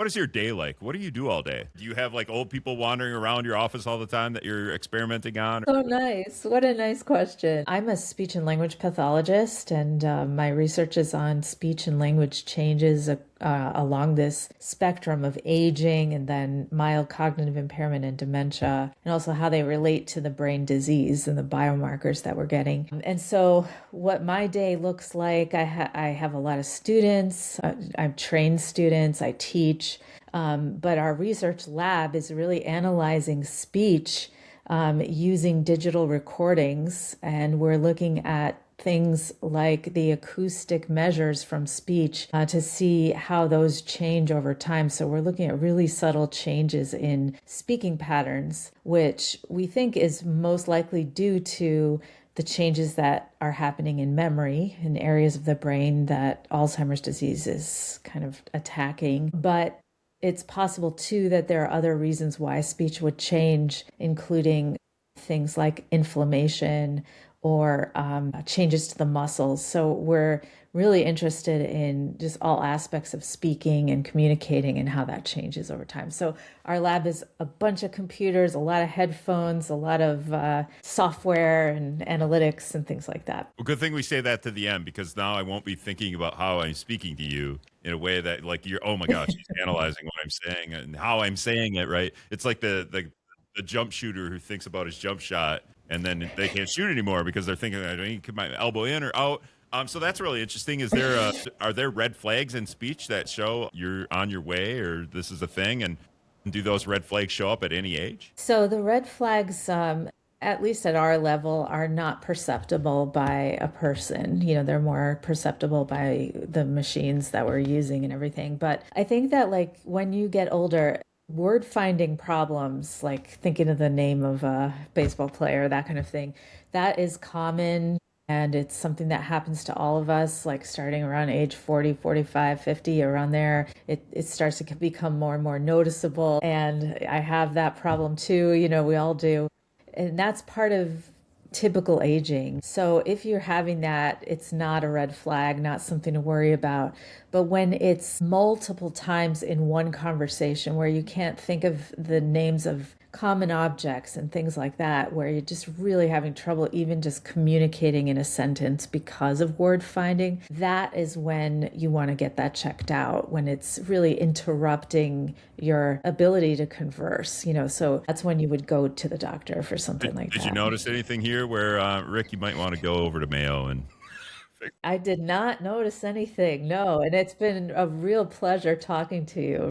What is your day like? What do you do all day? Do you have like old people wandering around your office all the time that you're experimenting on? So nice. What a nice question. I'm a speech and language pathologist, and my research is on speech and language changes along this spectrum of aging and then mild cognitive impairment and dementia, and also how they relate to the brain disease and the biomarkers that we're getting. And so, what my day looks like, I have a lot of students, I've trained students, I teach, but our research lab is really analyzing speech using digital recordings, and we're looking at things like the acoustic measures from speech to see how those change over time. So we're looking at really subtle changes in speaking patterns, which we think is most likely due to the changes that are happening in memory in areas of the brain that Alzheimer's disease is kind of attacking. But it's possible too that there are other reasons why speech would change, including things like inflammation or changes to the muscles. So we're really interested in just all aspects of speaking and communicating and how that changes over time. So our lab is a bunch of computers, a lot of headphones, a lot of software and analytics and things like that. Well, good thing we say that to the end because now I won't be thinking about how I'm speaking to you in a way that like you're, oh my gosh, she's analyzing what I'm saying and how I'm saying it, right? It's like the jump shooter who thinks about his jump shot and then they can't shoot anymore because they're thinking I need to put my elbow in or out. So that's really interesting. Is there are there red flags in speech that show you're on your way or this is a thing? And do those red flags show up at any age? So the red flags, at least at our level, are not perceptible by a person. You know, they're more perceptible by the machines that we're using and everything. But I think that like when you get older, word finding problems, like thinking of the name of a baseball player, that kind of thing, that is common. And it's something that happens to all of us, like starting around age 40, 45, 50, around there. It starts to become more and more noticeable. And I have that problem too. You know, we all do. And that's part of typical aging. So if you're having that, it's not a red flag, not something to worry about. But when it's multiple times in one conversation where you can't think of the names of common objects and things like that, where you're just really having trouble even just communicating in a sentence because of word finding, that is when you want to get that checked out, when it's really interrupting your ability to converse, you know. So that's when you would go to the doctor for something like Did you that. notice anything here where Rick, you might want to go over to Mayo and fix? I did not notice anything, no, and it's been a real pleasure talking to you.